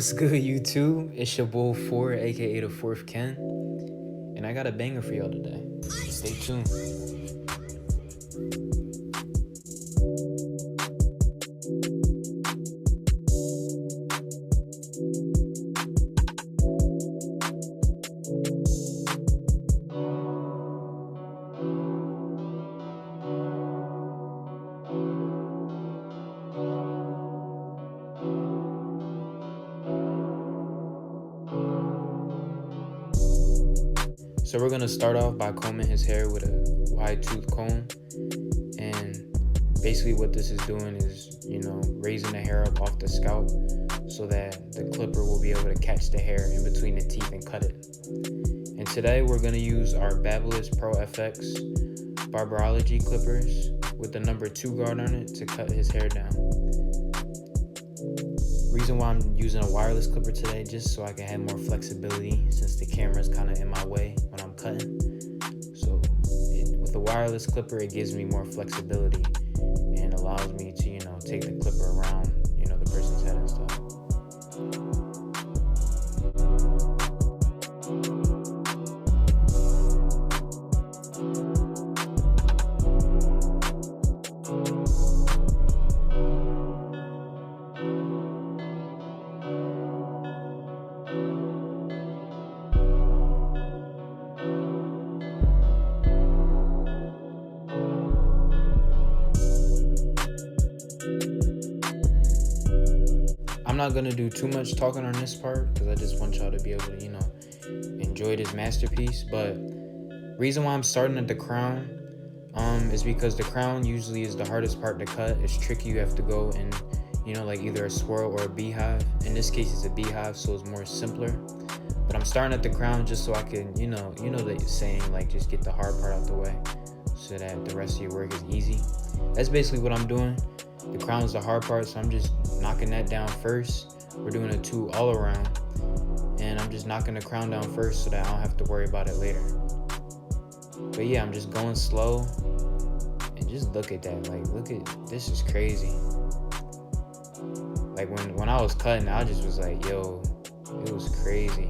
What's good, YouTube? It's your boy 4, aka the fourth Ken, and I got a banger for y'all today. Stay tuned. So we're gonna start off by combing his hair with a wide tooth comb, and basically what this is doing is, raising the hair up off the scalp so that the clipper will be able to catch the hair in between the teeth and cut it. And today we're gonna use our Babyliss Pro FX Barberology clippers with the number 2 guard on it to cut his hair down. Reason why I'm using a wireless clipper today, just so I can have more flexibility since the camera's kind of in my way when I'm cutting. So with the wireless clipper, it gives me more flexibility and allows me to, take the clipper around, the person's head and stuff. I'm not gonna do too much talking on this part because I just want y'all to be able to, enjoy this masterpiece. But reason why I'm starting at the crown is because the crown usually is the hardest part to cut. It's tricky. You have to go in, like either a swirl or a beehive. In this case, it's a beehive, so it's more simpler. But I'm starting at the crown just so I can, the saying, like, just get the hard part out the way so that the rest of your work is easy. That's basically what I'm doing. The crown is the hard part, so I'm just knocking that down first. We're doing a 2 all around, and I'm just knocking the crown down first so that I don't have to worry about it later. But yeah, I'm just going slow, and just look at that. Like, this is crazy. Like, when I was cutting, I just was like, yo, it was crazy.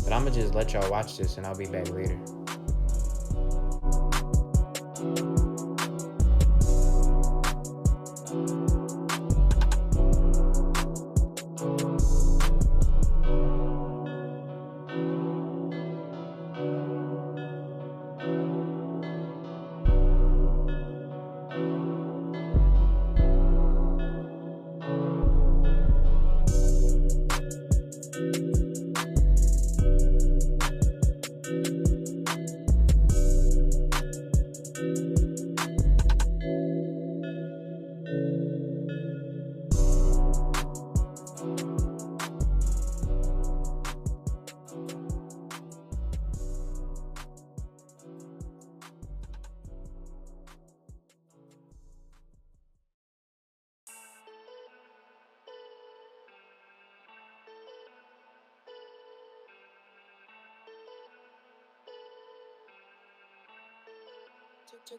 But I'm gonna just let y'all watch this, and I'll be back later.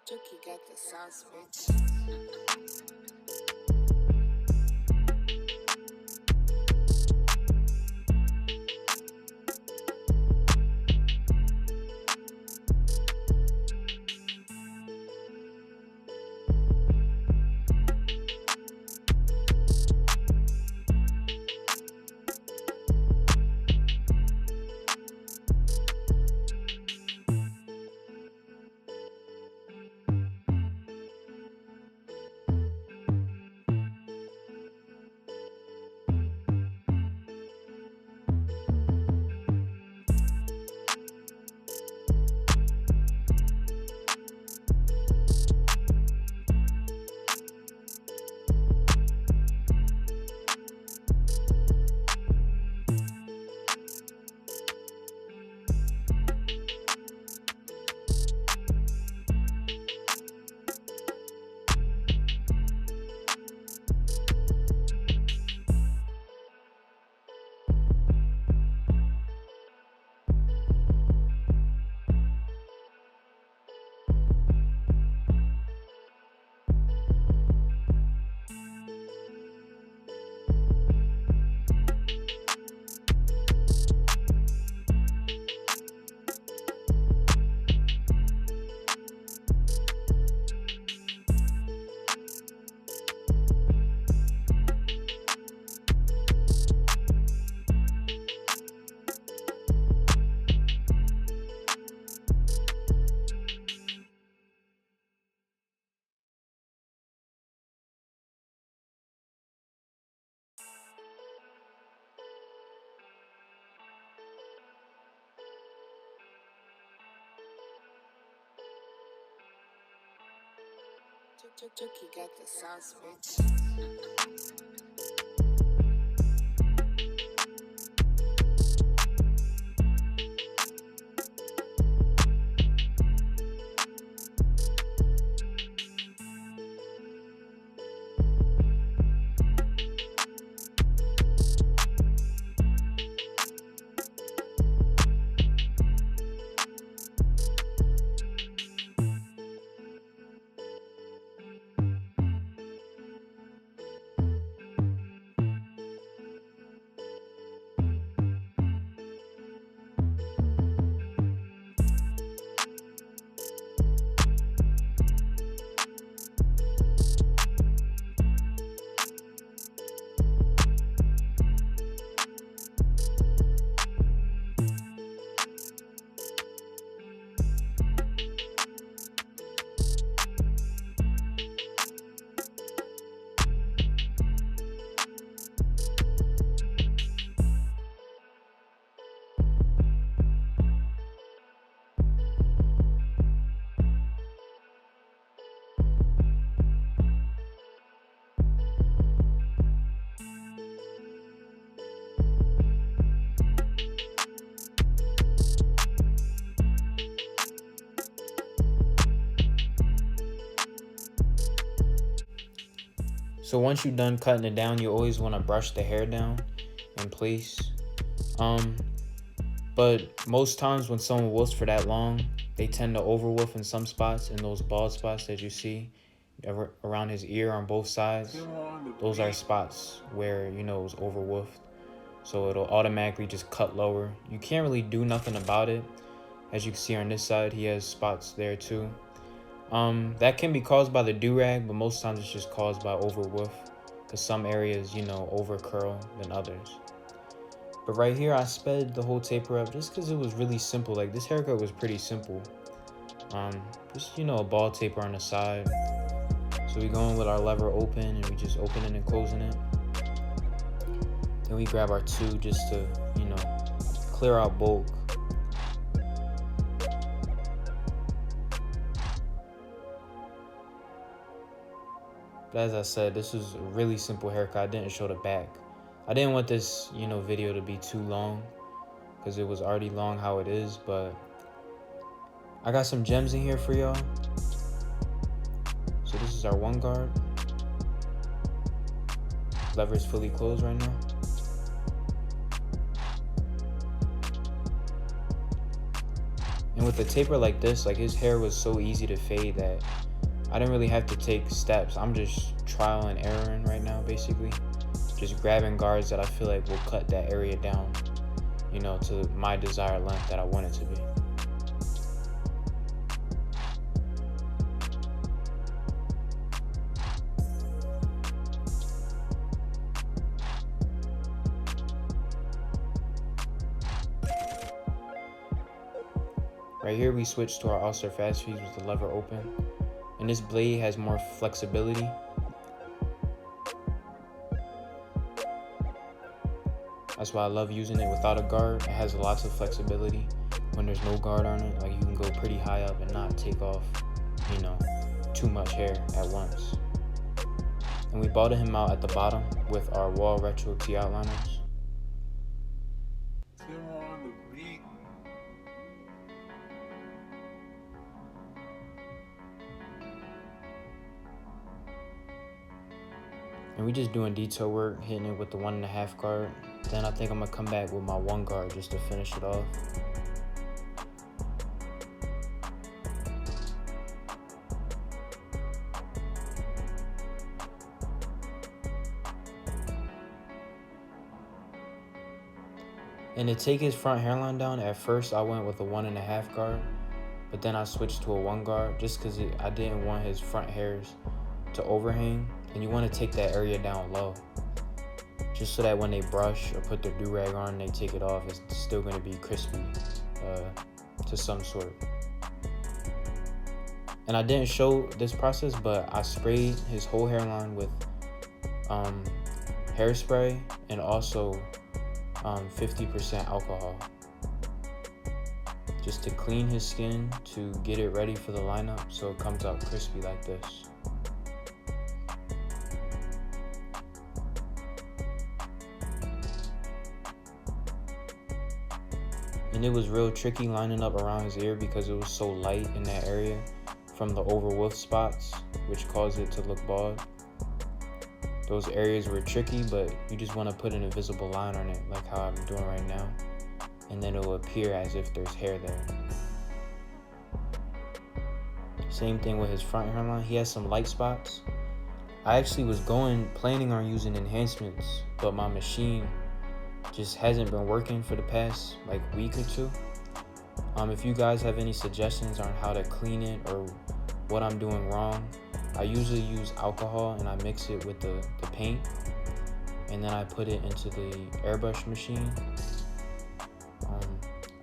Chucky got the sauce, bitch. Chucky got the sauce, bitch. So once you're done cutting it down, you always want to brush the hair down in place. But most times when someone woofs for that long, they tend to overwoof in some spots, and those bald spots that you see around his ear on both sides, those are spots where it was overwoofed. So it'll automatically just cut lower. You can't really do nothing about it. As you can see on this side, he has spots there too. That can be caused by the do-rag, but most times it's just caused by overwoof, because some areas, over curl than others. But right here, I sped the whole taper up just because it was really simple. Like, this haircut was pretty simple. Just, a ball taper on the side. So we go in with our lever open, and we just open it and closing it. Then we grab our two just to, clear out bulk. But as I said, this was a really simple haircut. I didn't show the back. I didn't want this, video to be too long because it was already long how it is, but I got some gems in here for y'all. So this is our one guard. Lever is fully closed right now. And with a taper like this, like, his hair was so easy to fade that I didn't really have to take steps. I'm just trial and erroring right now, basically. Just grabbing guards that I feel like will cut that area down, to my desired length that I want it to be. Right here, we switch to our All-Star Fast Feeds with the lever open. And this blade has more flexibility. That's why I love using it without a guard. It has lots of flexibility when there's no guard on it. Like, you can go pretty high up and not take off, too much hair at once. And we botted him out at the bottom with our Wall Retro T outliners. And we just doing detail work, hitting it with the 1.5 guard. Then I think I'm gonna come back with my 1 guard just to finish it off. And to take his front hairline down, at first I went with a 1.5 guard, but then I switched to a 1 guard just because I didn't want his front hairs to overhang. And you want to take that area down low, just so that when they brush or put their do-rag on, they take it off, it's still going to be crispy to some sort. And I didn't show this process, but I sprayed his whole hairline with hairspray and also 50% alcohol, just to clean his skin, to get it ready for the lineup so it comes out crispy like this. And it was real tricky lining up around his ear because it was so light in that area from the overwolf spots, which caused it to look bald. Those areas were tricky, but you just want to put an invisible line on it, like how I'm doing right now, and then it will appear as if there's hair there. Same thing with his front hairline. He has some light spots. I actually was planning on using enhancements, but my machine just hasn't been working for the past like week or two. If you guys have any suggestions on how to clean it or what I'm doing wrong, I usually use alcohol and I mix it with the paint, and then I put it into the airbrush machine.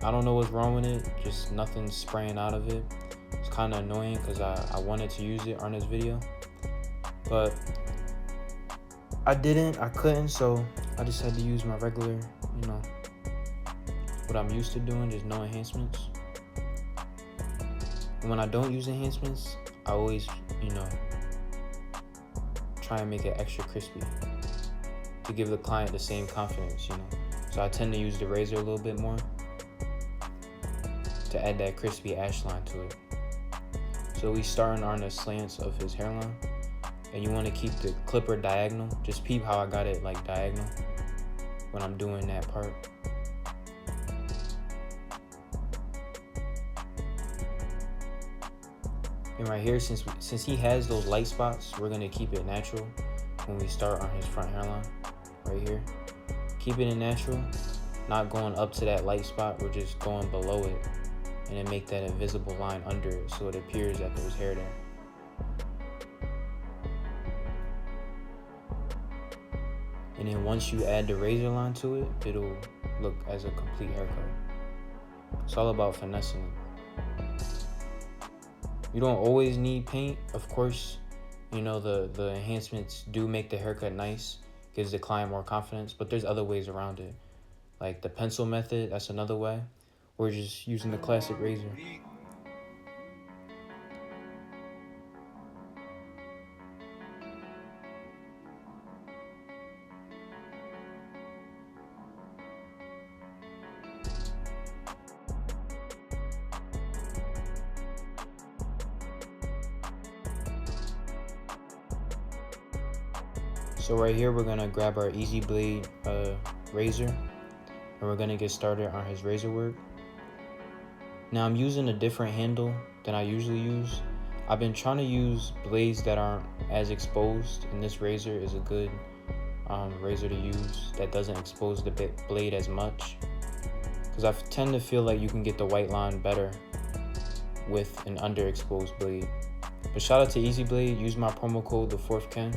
I don't know what's wrong with it, just nothing's spraying out of it. It's kind of annoying because I wanted to use it on this video, but I couldn't, so I just had to use my regular, what I'm used to doing, just no enhancements. And when I don't use enhancements, I always, try and make it extra crispy to give the client the same confidence, So I tend to use the razor a little bit more to add that crispy ash line to it. So we starting on the slants of his hairline, and you want to keep the clipper diagonal. Just peep how I got it like diagonal when I'm doing that part. And right here, since he has those light spots, we're gonna keep it natural when we start on his front hairline. Right here, keep it in natural, not going up to that light spot. We're just going below it, and then make that invisible line under it so it appears that there's hair there. And then once you add the razor line to it, it'll look as a complete haircut. It's all about finessing it. You don't always need paint. Of course, the enhancements do make the haircut nice, gives the client more confidence, but there's other ways around it. Like the pencil method, that's another way. We're just using the classic razor. So right here, we're gonna grab our Easy Blade razor, and we're gonna get started on his razor work. Now I'm using a different handle than I usually use. I've been trying to use blades that aren't as exposed, and this razor is a good razor to use that doesn't expose the blade as much, because I tend to feel like you can get the white line better with an underexposed blade. But shout out to Easy Blade. Use my promo code the 4th Ken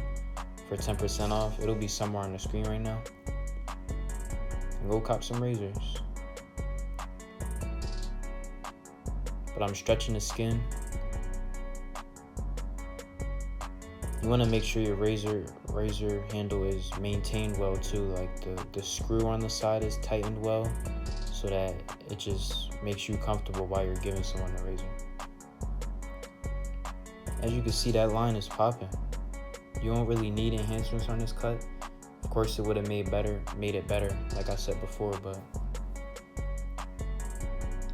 for 10% off. It'll be somewhere on the screen right now. And go cop some razors. But I'm stretching the skin. You want to make sure your razor handle is maintained well too. Like the screw on the side is tightened well, so that it just makes you comfortable while you're giving someone the razor. As you can see, that line is popping. You don't really need enhancements on this cut. Of course, it would have made it better, like I said before, but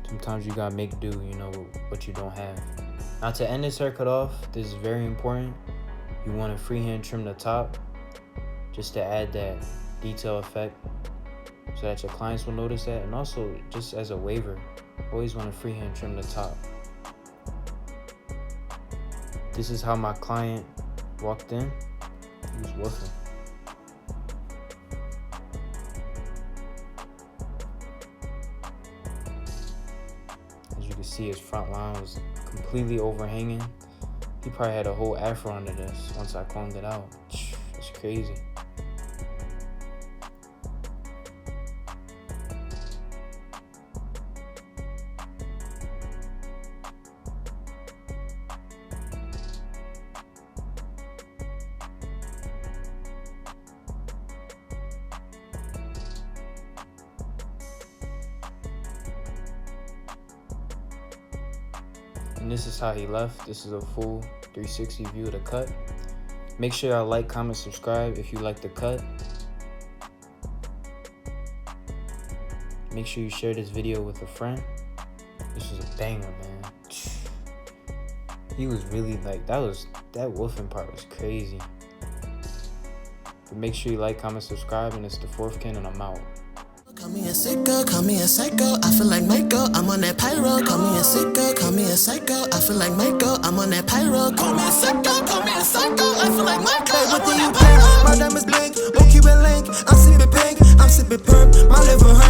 sometimes you gotta make do, with what you don't have. Now to end this haircut off, this is very important. You want to freehand trim the top just to add that detail effect so that your clients will notice that. And also, just as a waiver, always want to freehand trim the top. This is how my client walked in. He was woofing. As you can see, his front line was completely overhanging. He probably had a whole afro under this once I combed it out. It's crazy. And this is how he left. This is a full 360 view of the cut. Make sure y'all like, comment, subscribe if you like the cut. Make sure you share this video with a friend. This was a banger, man. He was really like, that wolfing part was crazy. But make sure you like, comment, subscribe, and it's the fourth Ken, and I'm out. Call me a sicko, call me a psycho, I feel like Michael, I'm on that pyro. Call me a sicko, call me a psycho, I feel like Michael, I'm on that pyro. Call me a sicko, call me a psycho, I feel like Michael, I'm on that pyro. My diamonds blink, won't keep it link, I'm sipping pink, I'm sipping perp, my liver hurt.